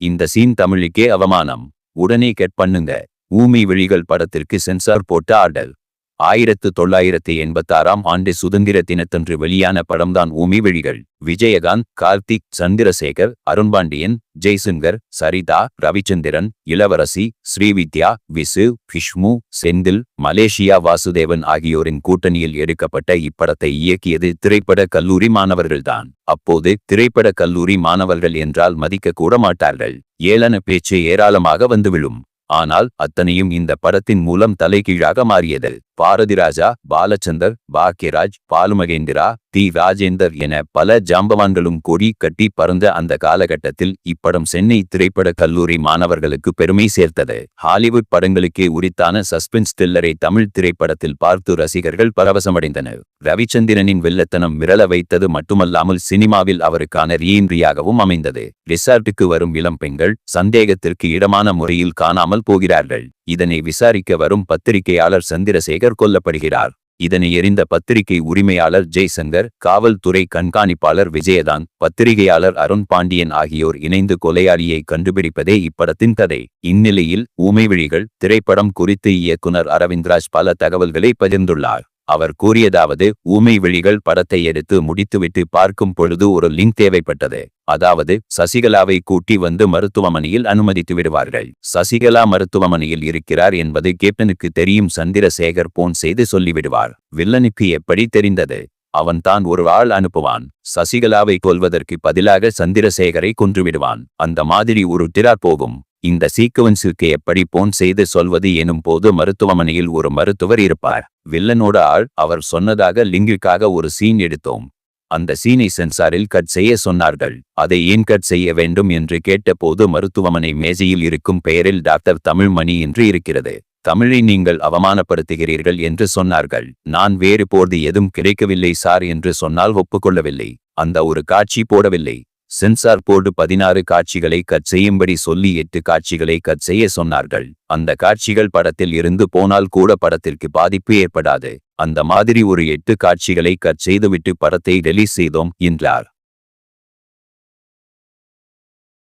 இந்த சீன் தமிழுக்கே அவமானம். உடனே கட் பண்ணுங்க. ஊமை விழிகள் படத்திற்கு சென்சார் போட்ட ஆர்டர். 1986ஆம் ஆண்டு சுதந்திர தினத்தன்று வெளியான படம்தான் ஊமை விழிகள். விஜயகாந்த், கார்த்திக், சந்திரசேகர், அருண்பாண்டியன், ஜெய்சங்கர், சரிதா, ரவிச்சந்திரன், இளவரசி, ஸ்ரீவித்யா, விசு, விஷ்மு, செந்தில், மலேசியா வாசுதேவன் ஆகியோரின் கூட்டணியில் எடுக்கப்பட்ட இப்படத்தை இயக்கியது திரைப்பட கல்லூரி மாணவர்கள்தான். அப்போது திரைப்பட கல்லூரி மாணவர்கள் என்றால் மதிக்க கூட மாட்டார்கள். ஏளன பேச்சு ஏராளமாக வந்து விழும். ஆனால் அத்தனையும் இந்த படத்தின் மூலம் தலைகீழாக மாறியது. பாரதிராஜா, பாலச்சந்தர், பாக்யராஜ், பாலுமகேந்திரா, டி ராஜேந்தர் என பல ஜாம்பவான்களும் கொடி கட்டி பறந்த அந்த காலகட்டத்தில் இப்படம் சென்னை திரைப்பட கல்லூரி மாணவர்களுக்கு பெருமை சேர்த்தது. ஹாலிவுட் படங்களுக்கே உரித்தான சஸ்பென்ஸ் த்ரில்லரை தமிழ் திரைப்படத்தில் பார்த்து ரசிகர்கள் பரவசமடைந்தனர். ரவிச்சந்திரனின் வெள்ளத்தனம் மிரள வைத்தது மட்டுமல்லாமல் சினிமாவில் அவருக்கான ரீஎன்ட்ரியாகவும் அமைந்தது. ரிசார்ட்டுக்கு வரும் இளம் பெண்கள் சந்தேகத்திற்கு இடமான முறையில் காணாமல் போகிறார்கள். இதனை விசாரிக்க வரும் பத்திரிகையாளர் சந்திரசேகர் கொல்லப்படுகிறார். இதனை எறிந்த பத்திரிகை உரிமையாளர் ஜெய்சங்கர், காவல்துறை கண்காணிப்பாளர் விஜயகாந்த், பத்திரிகையாளர் அருண் பாண்டியன் ஆகியோர் இணைந்து கொலையாளியை கண்டுபிடிப்பதே இப்படத்தின் கதை. இந்நிலையில் ஊமை விழிகள் திரைப்படம் குறித்து இயக்குனர் அரவிந்த்ராஜ் பல தகவல்களை பகிர்ந்துள்ளார். அவர் கூறியதாவது, ஊமை விழிகள் படத்தை எடுத்து முடித்துவிட்டு பார்க்கும் பொழுது ஒரு லிங்க் தேவைப்பட்டது. அதாவது சசிகலாவை கூட்டி வந்து மருத்துவமனையில் அனுமதித்து விடுவார்கள். சசிகலா மருத்துவமனையில் இருக்கிறார் என்பது கேப்டனுக்கு தெரியும். சந்திரசேகர் போன் செய்து சொல்லிவிடுவார். வில்லனுக்கு எப்படி தெரிந்தது? அவன் தான் ஒரு ஆள் அனுப்புவான். சசிகலாவை கொல்வதற்கு பதிலாக சந்திரசேகரை கொன்றுவிடுவான். அந்த மாதிரி ஒரு டிரார் போகும். இந்த சீக்வன்ஸுக்கு எப்படி போன் செய்து சொல்வது எனும் போது மருத்துவமனையில் ஒரு மருத்துவர் இருப்பார். வில்லனோட ஆள். அவர் சொன்னதாக லிங்குக்காக ஒரு சீன் எடுத்தோம். அந்த சீனை சென்சாரில் கட் செய்ய சொன்னார்கள். அதை ஏன் கட் செய்ய வேண்டும் என்று கேட்டபோது மருத்துவமனை மேஜையில் இருக்கும் பெயரில் டாக்டர் தமிழ்மணி என்று இருக்கிறது. தமிழை நீங்கள் அவமானப்படுத்துகிறீர்கள் என்று சொன்னார்கள். நான் வேறு போர்டு எதுவும் கிடைக்கவில்லை சார் என்று சொன்னால் ஒப்புக்கொள்ளவில்லை. அந்த ஒரு காட்சி போடவில்லை. சென்சார் போர்டு 16 காட்சிகளை கட் செய்யும்படி சொல்லி 8 காட்சிகளை கட் செய்ய சொன்னார்கள். அந்த காட்சிகள் படத்தில் இருந்து போனால் கூட படத்திற்கு பாதிப்பு ஏற்படாது. அந்த மாதிரி ஒரு 8 காட்சிகளை கட் செய்துவிட்டு படத்தை ரிலீஸ் செய்தோம் என்றார்.